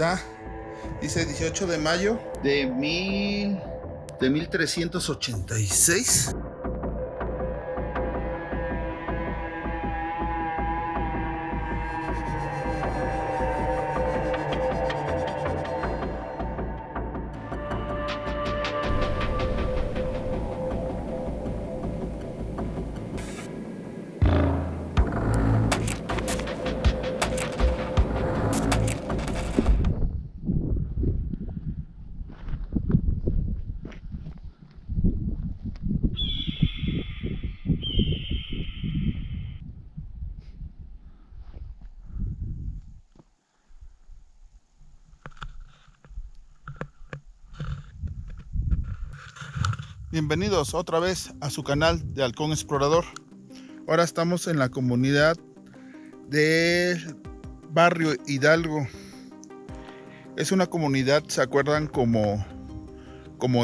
está. Dice 18 de mayo de 1386. Bienvenidos otra vez a su canal de Halcón Explorador. Ahora estamos en la comunidad del barrio Hidalgo. Es una comunidad, ¿se acuerdan? Como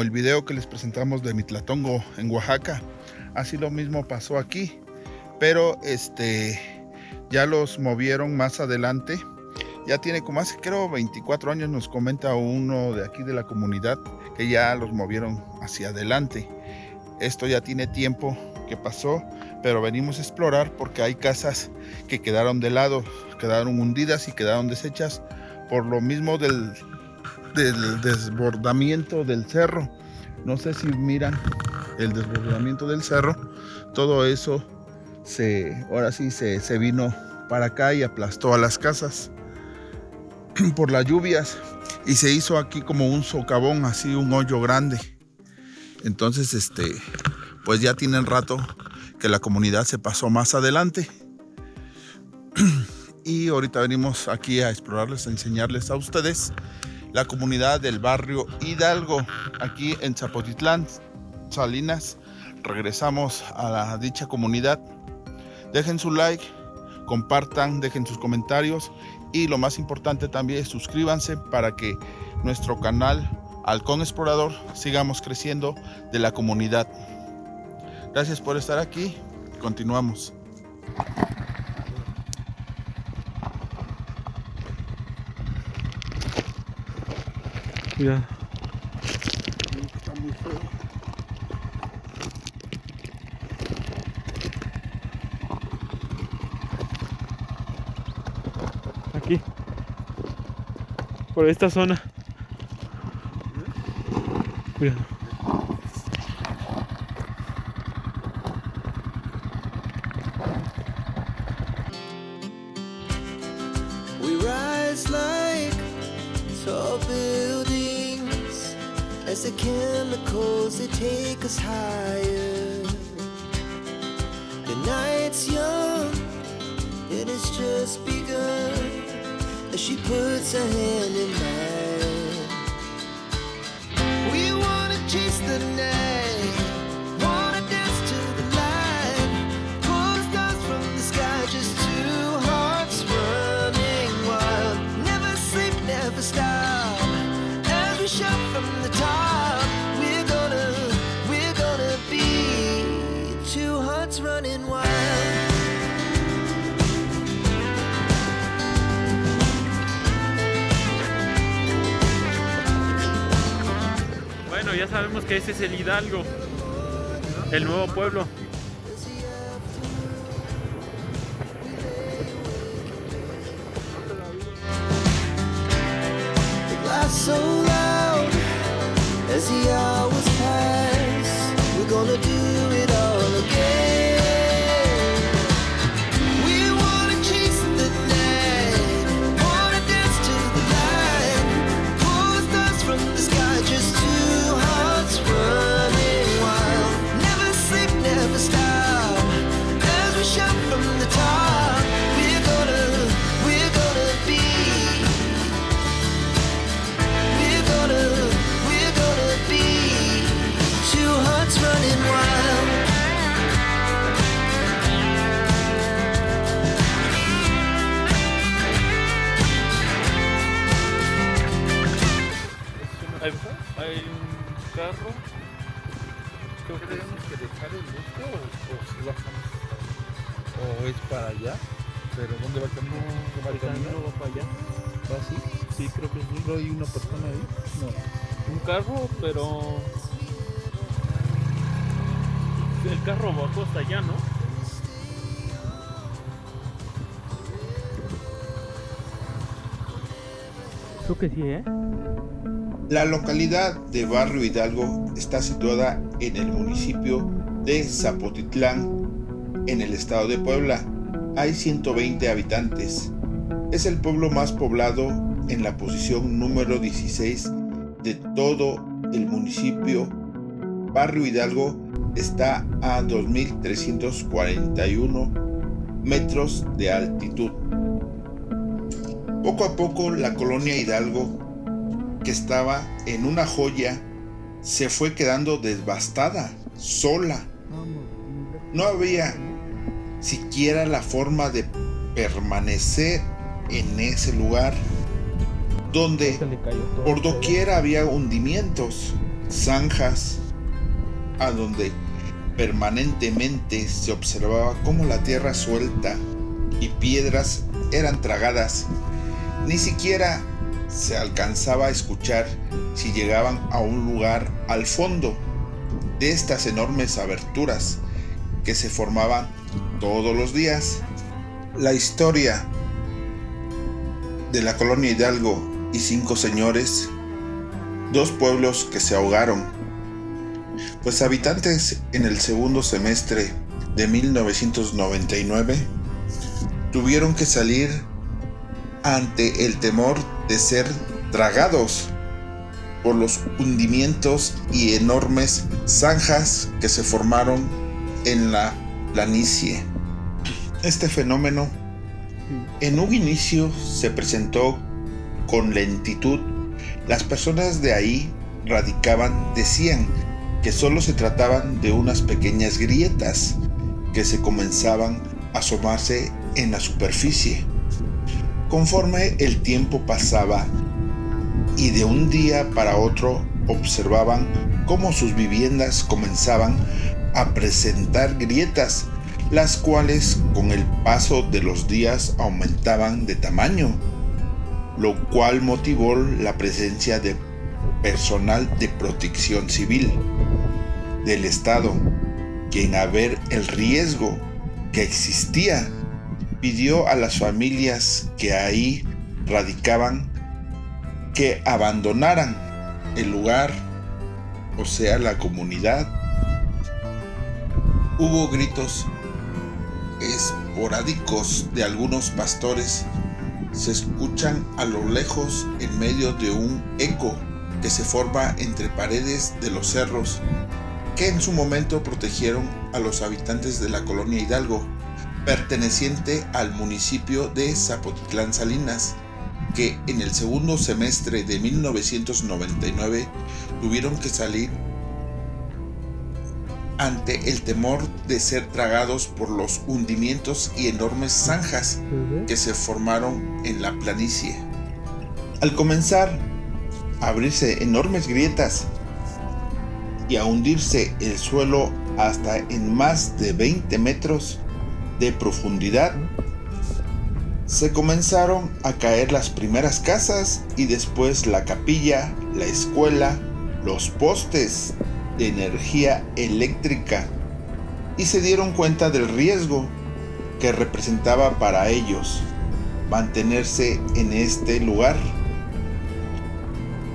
el video que les presentamos de Mitlatongo en Oaxaca. Así lo mismo pasó aquí, pero ya los movieron más adelante. Ya tiene como hace creo 24 años, nos comenta uno de aquí de la comunidad, que ya los movieron hacia adelante. Esto ya tiene tiempo que pasó, pero venimos a explorar porque hay casas que quedaron de lado, quedaron hundidas y quedaron deshechas por lo mismo del desbordamiento del cerro. No sé si miran el desbordamiento del cerro. Todo eso ahora sí se vino para acá y aplastó a las casas por las lluvias, y se hizo aquí como un socavón, así un hoyo grande. Entonces pues ya tienen rato que la comunidad se pasó más adelante y ahorita venimos aquí a explorarles, a enseñarles a ustedes la comunidad del barrio Hidalgo, aquí en Zapotitlán, Salinas. Regresamos a dicha comunidad. Dejen su like, compartan, dejen sus comentarios y lo más importante también es suscríbanse para que nuestro canal Halcón Explorador sigamos creciendo de la comunidad. Gracias por estar aquí. Continuamos. Mira. Está muy feo. Aquí. Por esta zona. Mira. We rise like tall buildings as the chemicals they take us higher. The night's young, it has just begun as she puts her hand in mine. We wanna chase the night, wanna dance to the light, pull the stars from the sky, just two hearts running wild. Never sleep, never stop, as we shout from the top. We're gonna be two hearts running wild. Bueno, ya sabemos que ese es el Hidalgo, el nuevo pueblo. The glass so loud as the hours pass. We're gonna do it all again. We wanna chase the night, wanna dance to the light, pull the stars from the sky, just two hearts running wild. Never sleep, never stop, as we shout from the top. We're gonna be. We're gonna be two hearts running wild. Hay un carro. Creo que tenemos que dejar el esto o si bajamos o es para allá, pero ¿dónde va el camino? ¿Va el El camino camino? va para allá. ¿Ah, sí? Sí, creo que sí. ¿No hay una persona ahí? No. Un carro, pero el carro bajó hasta allá, ¿no? Creo que sí, ¿eh? La localidad de Barrio Hidalgo está situada en el municipio de Zapotitlán, en el estado de Puebla. Hay 120 habitantes. Es el pueblo más poblado en la posición número 16 de todo el municipio. Barrio Hidalgo está a 2.341 metros de altitud. Poco a poco la colonia Hidalgo, que estaba en una joya, se fue quedando devastada, sola. No había siquiera la forma de permanecer en ese lugar, donde Se le cayó todo. por doquier había hundimientos, zanjas, a donde permanentemente se observaba cómo la tierra suelta y piedras eran tragadas. Ni siquiera se alcanzaba a escuchar si llegaban a un lugar al fondo de estas enormes aberturas que se formaban todos los días. La historia de la colonia Hidalgo y 5 señores, 2 pueblos que se ahogaron, pues habitantes en el segundo semestre de 1999 tuvieron que salir ante el temor de ser tragados por los hundimientos y enormes zanjas que se formaron en la planicie. Este fenómeno en un inicio se presentó con lentitud. Las personas de ahí radicaban decían que solo se trataban de unas pequeñas grietas que se comenzaban a asomarse en la superficie. Conforme el tiempo pasaba y de un día para otro observaban cómo sus viviendas comenzaban a presentar grietas, las cuales con el paso de los días aumentaban de tamaño, lo cual motivó la presencia de personal de protección civil del Estado, quien a ver el riesgo que existía, pidió a las familias que ahí radicaban que abandonaran el lugar, o sea, la comunidad. Hubo gritos esporádicos de algunos pastores. Se escuchan a lo lejos en medio de un eco que se forma entre paredes de los cerros que en su momento protegieron a los habitantes de la colonia Hidalgo, perteneciente al municipio de Zapotitlán Salinas, que en el segundo semestre de 1999 tuvieron que salir ante el temor de ser tragados por los hundimientos y enormes zanjas que se formaron en la planicie. Al comenzar a abrirse enormes grietas y a hundirse el suelo hasta en más de 20 metros de profundidad, se comenzaron a caer las primeras casas y después la capilla, la escuela, los postes de energía eléctrica, y se dieron cuenta del riesgo que representaba para ellos mantenerse en este lugar.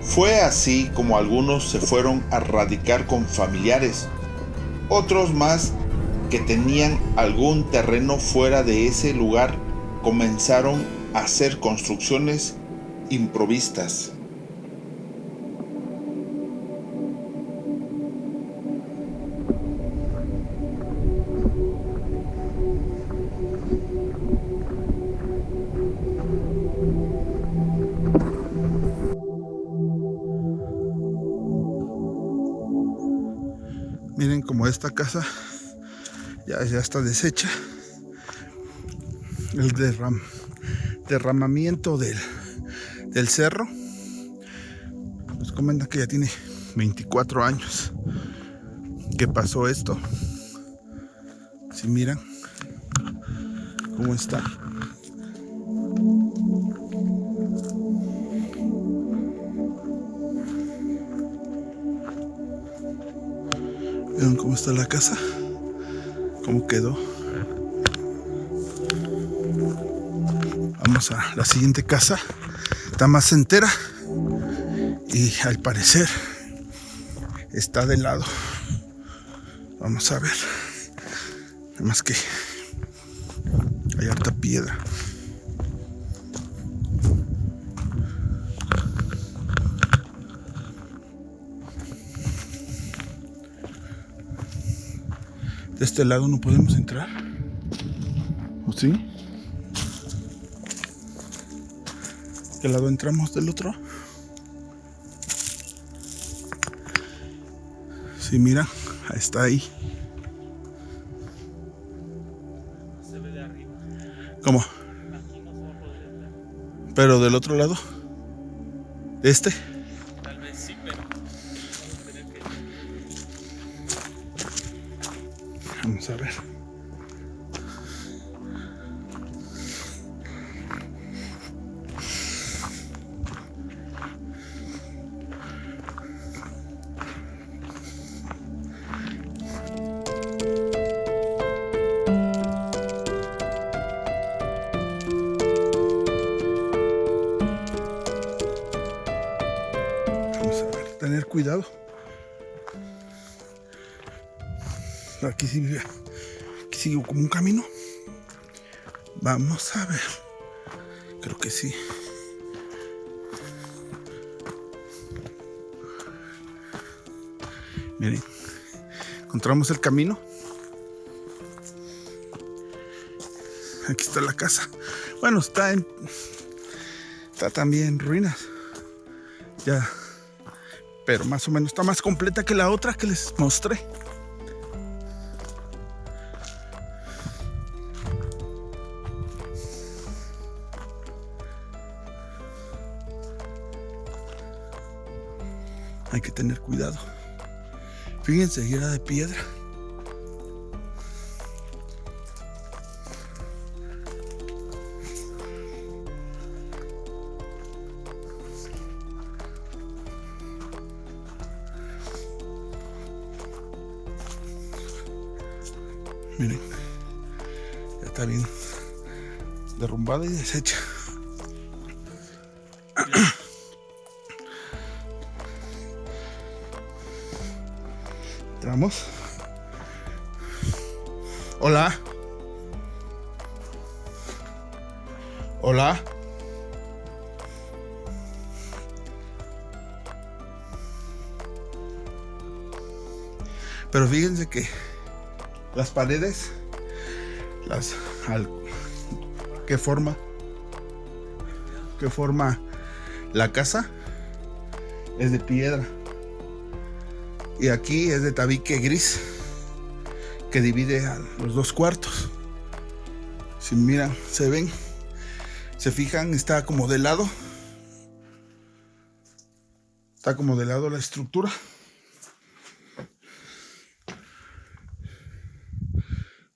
Fue así como algunos se fueron a radicar con familiares, otros más que tenían algún terreno fuera de ese lugar comenzaron a hacer construcciones improvisas. Miren como esta casa ya está deshecha. El derramamiento del cerro nos comenta que ya tiene 24 años que pasó esto. Si miran cómo está, ¿Vieron cómo está la casa? ¿Cómo quedó? Vamos a la siguiente casa. Está más entera. Y al parecer está de lado. Vamos a ver. Nada más que hay harta piedra. De este lado no podemos entrar. ¿O sí? ¿De qué lado entramos? ¿Del otro? Sí, mira, está ahí. Se ve de arriba. ¿Cómo? Aquí no se va a poder entrar. ¿Pero del otro lado? ¿De este? Tal vez sí, pero vamos a tener que... Vamos a ver. Vamos a ver, tener cuidado. Aquí sigue como un camino. Vamos a ver. Creo que sí. Miren, encontramos el camino. Aquí está la casa. Bueno, está también en ruinas. Ya. Pero más o menos está más completa que la otra que les mostré. Hay que tener cuidado. Fíjense, era de piedra. Miren, ya está bien derrumbada y deshecha. Entramos. Hola. Hola. Pero fíjense que las paredes, ¿qué forma la casa? Es de piedra. Y aquí es de tabique gris que divide a los dos cuartos. Si miran, se fijan, está como de lado. Está como de lado la estructura.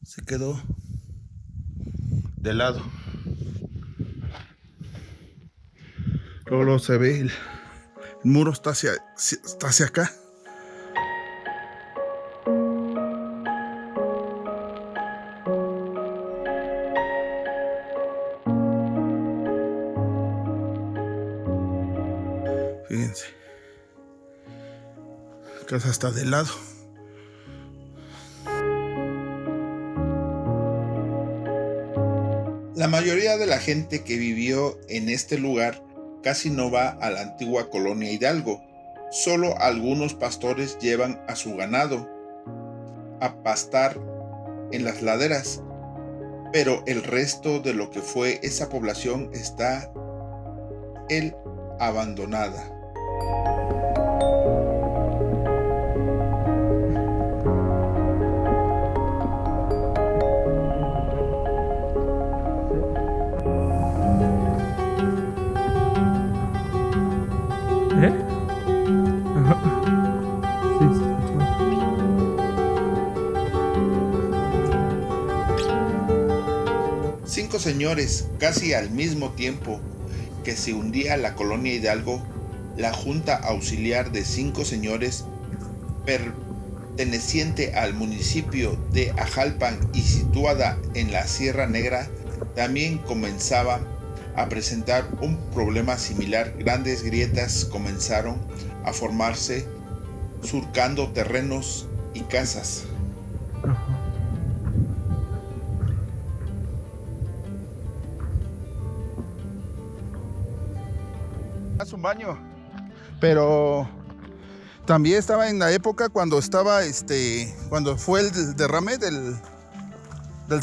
Se quedó de lado. Luego se ve el muro está hacia acá. Fíjense. La casa está de lado. La mayoría de la gente que vivió en este lugar casi no va a la antigua colonia Hidalgo. Solo algunos pastores llevan a su ganado a pastar en las laderas, pero el resto de lo que fue esa población está abandonada. Sí, se escuchó. Cinco señores, casi al mismo tiempo que se hundía la colonia Hidalgo, la Junta Auxiliar de 5 señores perteneciente al municipio de Ajalpan y situada en la Sierra Negra, también comenzaba a presentar un problema similar. Grandes grietas comenzaron a formarse, surcando terrenos y casas. Haz un baño, pero también estaba en la época cuando estaba cuando fue el derrame del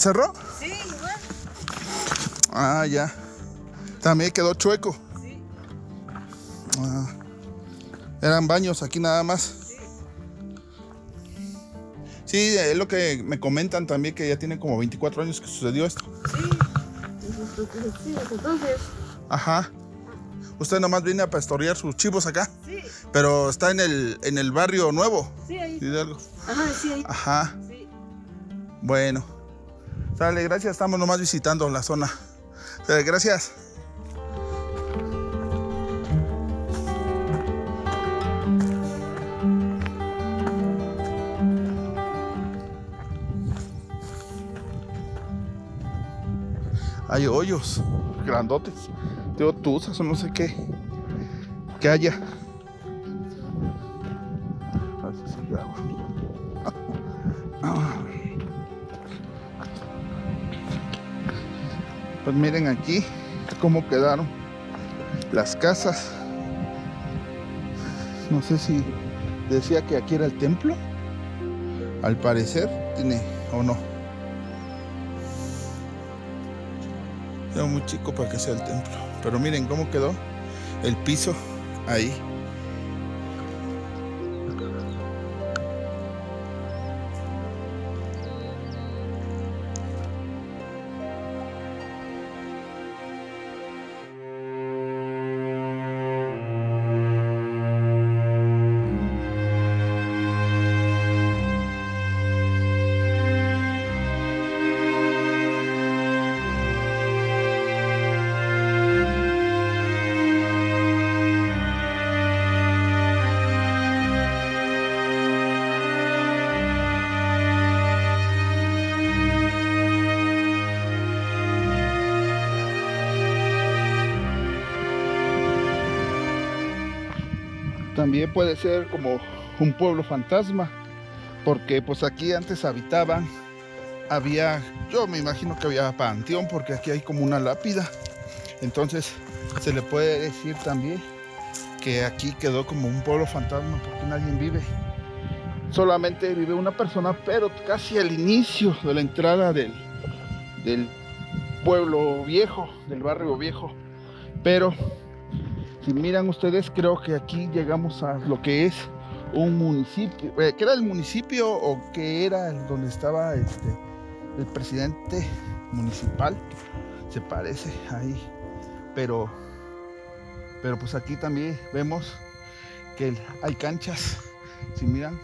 cerro. Sí, igual. Ah, ya. También quedó chueco. Sí. Ah, eran baños aquí nada más. Sí, es lo que me comentan también, que ya tiene como 24 años que sucedió esto. Sí, entonces. Ajá. Usted nomás viene a pastorear sus chivos acá, Sí, pero está en el barrio nuevo. sí, ahí. Hidalgo. Ajá, sí, ahí. Ajá. Sí. Bueno. Sale, gracias. Estamos nomás visitando la zona. Sale, gracias. Hay hoyos grandotes, de tuzas o no sé qué haya. A ver si sigue agua. Pues miren aquí cómo quedaron las casas. No sé si decía que aquí era el templo. Al parecer tiene o no. Era muy chico para que sea el templo. Pero miren cómo quedó el piso ahí. También puede ser como un pueblo fantasma, porque pues aquí antes habitaban, yo me imagino que había panteón, porque aquí hay como una lápida. Entonces se le puede decir también que aquí quedó como un pueblo fantasma, porque nadie vive. Solamente vive una persona, pero casi al inicio de la entrada del pueblo viejo, del barrio viejo. Pero si miran ustedes, creo que aquí llegamos a lo que es un municipio. ¿Qué era el municipio o qué era donde estaba el presidente municipal? Se parece ahí. Pero pues aquí también vemos que hay canchas. Si miran,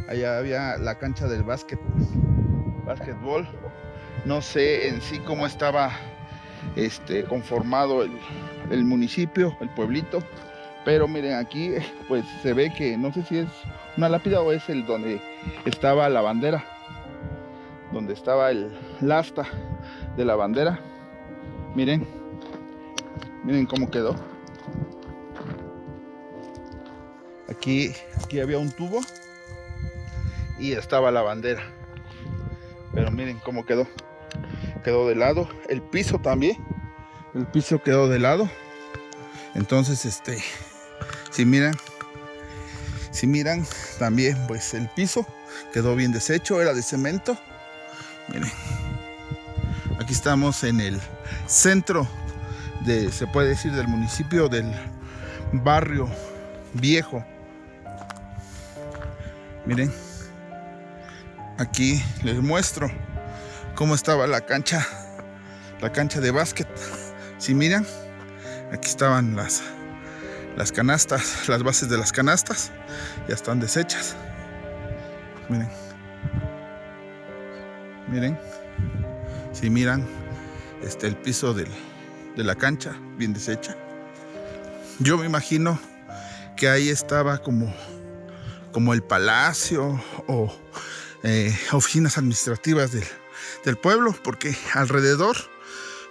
allá había la cancha del básquetbol. No sé en sí cómo estaba conformado el municipio, el pueblito, pero miren aquí pues se ve que no sé si es una lápida o es el donde estaba la bandera, donde estaba el asta de la bandera. Miren cómo quedó. Aquí había un tubo y estaba la bandera, pero miren cómo quedó de lado. El piso también, el piso quedó de lado. Entonces si miran también pues el piso quedó bien deshecho, era de cemento. Miren, aquí estamos en el centro se puede decir, del municipio, del barrio viejo. Miren, aquí les muestro cómo estaba la cancha de básquet. Si miran, aquí estaban las canastas, las bases de las canastas ya están deshechas. Miren, si miran, el piso de la cancha bien deshecha. Yo me imagino que ahí estaba como como el palacio o oficinas administrativas del pueblo, porque alrededor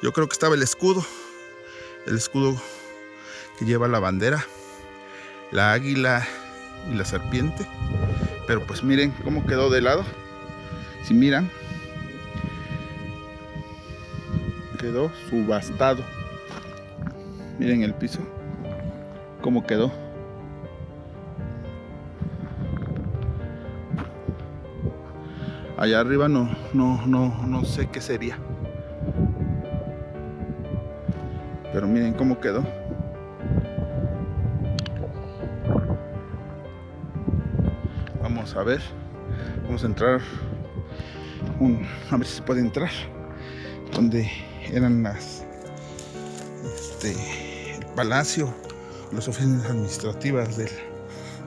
yo creo que estaba el escudo que lleva la bandera, la águila y la serpiente. Pero pues miren cómo quedó de lado. Si miran, quedó subastado. Miren el piso, cómo quedó. Allá arriba no sé qué sería. Pero miren cómo quedó. Vamos a ver. Vamos a entrar. A ver si se puede entrar. Donde eran el palacio, las oficinas administrativas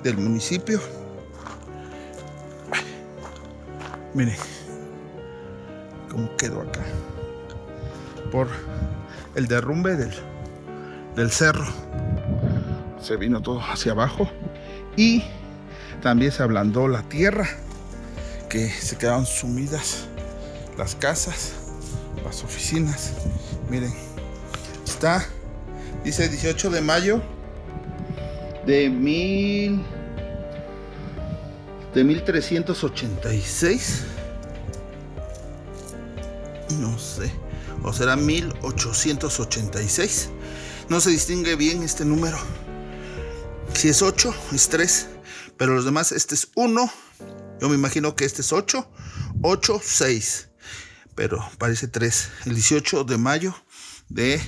del municipio. Miren cómo quedó acá. Por el derrumbe del cerro. Se vino todo hacia abajo. Y también se ablandó la tierra, que se quedaron sumidas las casas, las oficinas. Miren, dice 18 de mayo de 1386. No sé, o será 1886. No se distingue bien este número. Si es 8, es 3. Pero los demás, este es 1. Yo me imagino que este es 8, 8, 6. Pero parece 3. El 18 de mayo de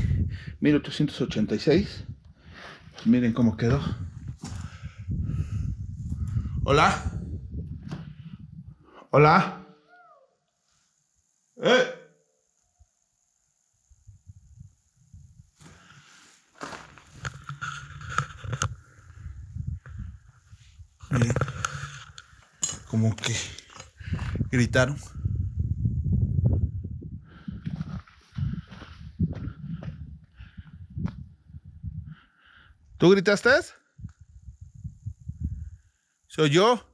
1886. Pues miren cómo quedó. Hola. Hola. Miren, como que gritaron. ¿Tú gritaste? ¿Soy yo?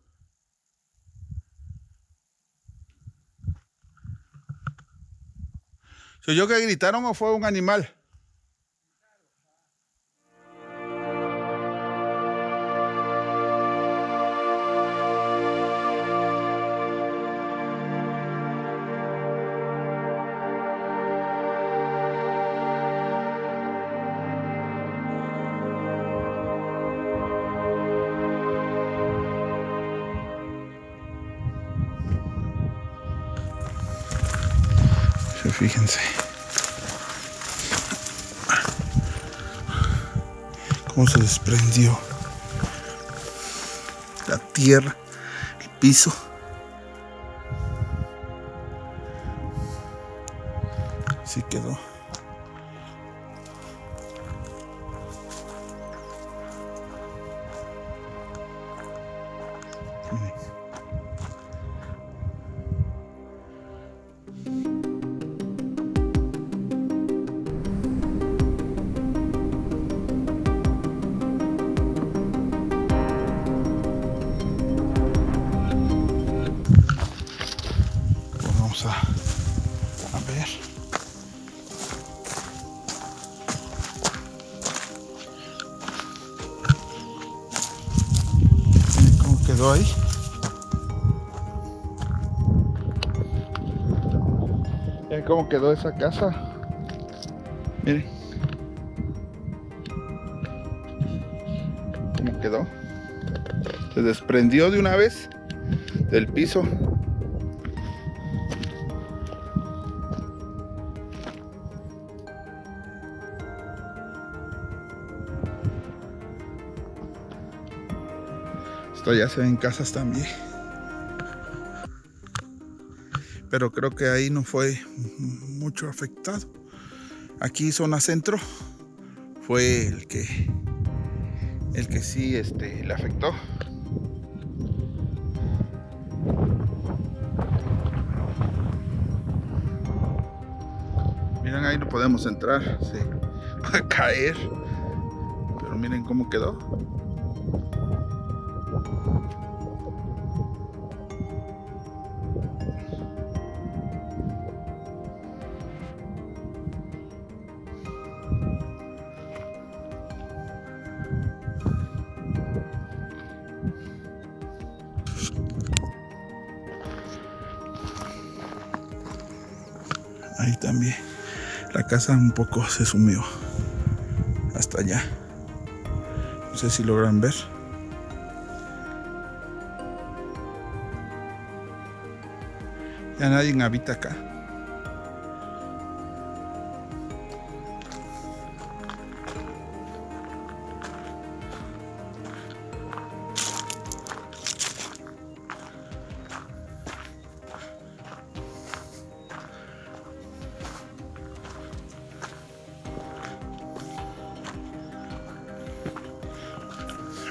¿Soy yo que gritaron o fue un animal? Fíjense cómo se desprendió la tierra, el piso. Así quedó. Miren. A ver. Miren cómo quedó ahí. Miren cómo quedó esa casa. Miren cómo quedó. Se desprendió de una vez del piso. Esto ya se ven casas también. Pero creo que ahí no fue mucho afectado. Aquí zona centro fue el que sí le afectó. Miren, ahí no podemos entrar, se va a caer. Pero miren cómo quedó. Ahí también. La casa un poco se sumió hasta allá. No sé si logran ver. Ya nadie habita acá.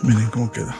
Miren cómo quedó.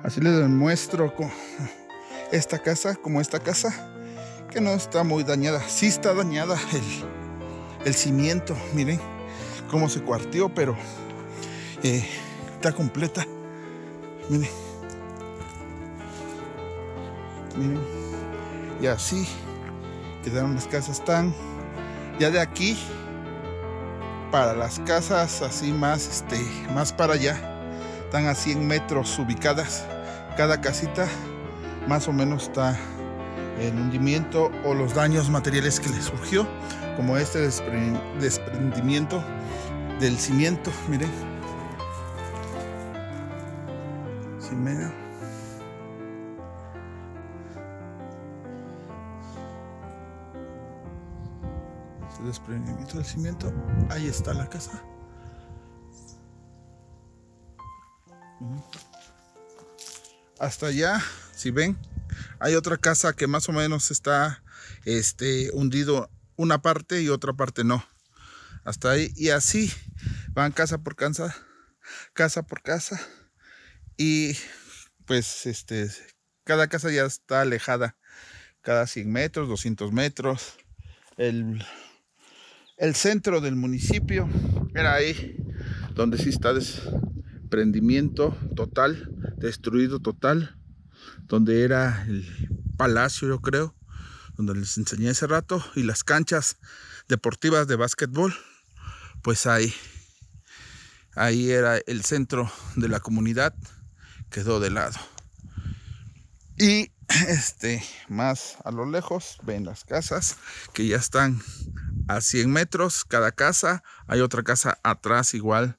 Así les demuestro esta casa, que no está muy dañada. Sí está dañada el cimiento, miren cómo se cuarteó, pero está completa. Miren. Y así quedaron las casas ya de aquí para las casas así más para allá, están a 100 metros ubicadas. Cada casita más o menos está el hundimiento o los daños materiales que le surgió, como este desprendimiento del cimiento. Miren, cimera. Este desprendimiento del cimiento. Ahí está la casa. Hasta allá, si ven, hay otra casa que más o menos está hundido, una parte y otra parte no. Hasta ahí, y así van casa por casa, y pues cada casa ya está alejada, cada 100 metros, 200 metros. El centro del municipio era ahí donde sí está desprendimiento total, destruido total, donde era el palacio, yo creo, donde les enseñé hace rato, y las canchas deportivas de básquetbol. Pues ahí era el centro de la comunidad, quedó de lado. Y más a lo lejos ven las casas que ya están a 100 metros cada casa. Hay otra casa atrás igual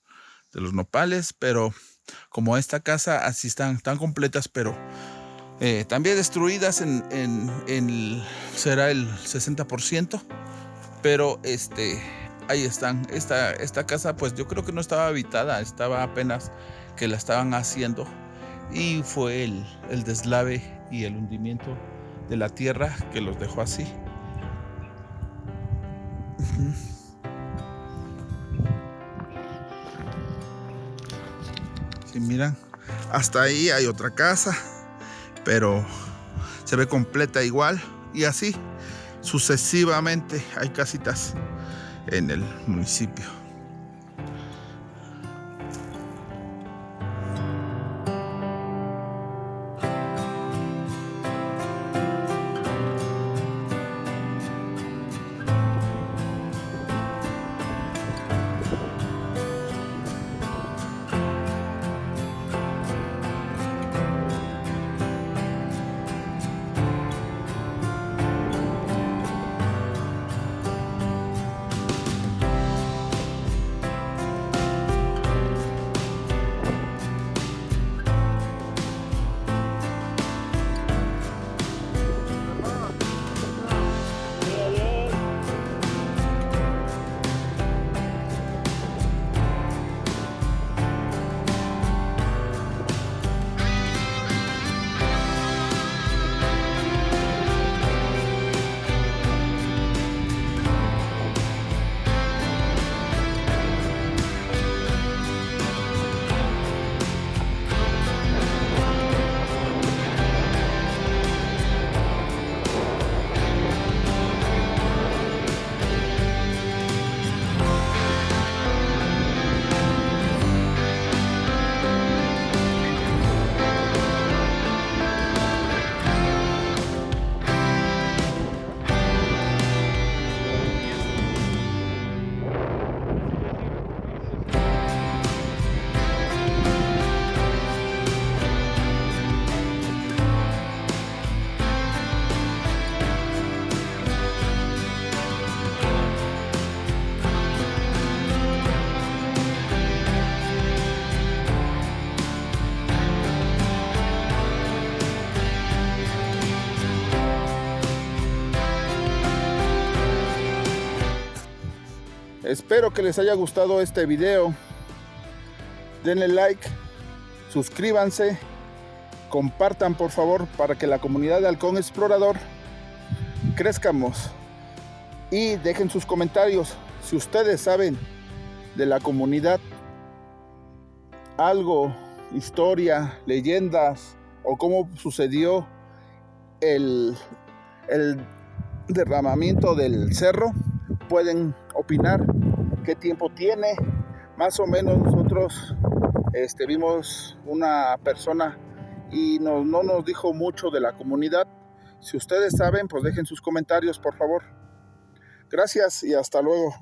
de los nopales, pero como esta casa así están tan completas, pero también destruidas será el 60%, pero ahí están. Esta casa pues yo creo que no estaba habitada, estaba apenas que la estaban haciendo, y fue el deslave y el hundimiento de la tierra que los dejó así. Si miran, hasta ahí hay otra casa, pero se ve completa igual, y así sucesivamente hay casitas en el municipio. Espero que les haya gustado este video. Denle like, suscríbanse, compartan por favor para que la comunidad de Halcón Explorador crezcamos. Y dejen sus comentarios si ustedes saben de la comunidad algo, historia, leyendas o cómo sucedió el derramamiento del cerro. Pueden opinar qué tiempo tiene. Más o menos nosotros vimos una persona y no nos dijo mucho de la comunidad. Si ustedes saben, pues dejen sus comentarios por favor. Gracias y hasta luego.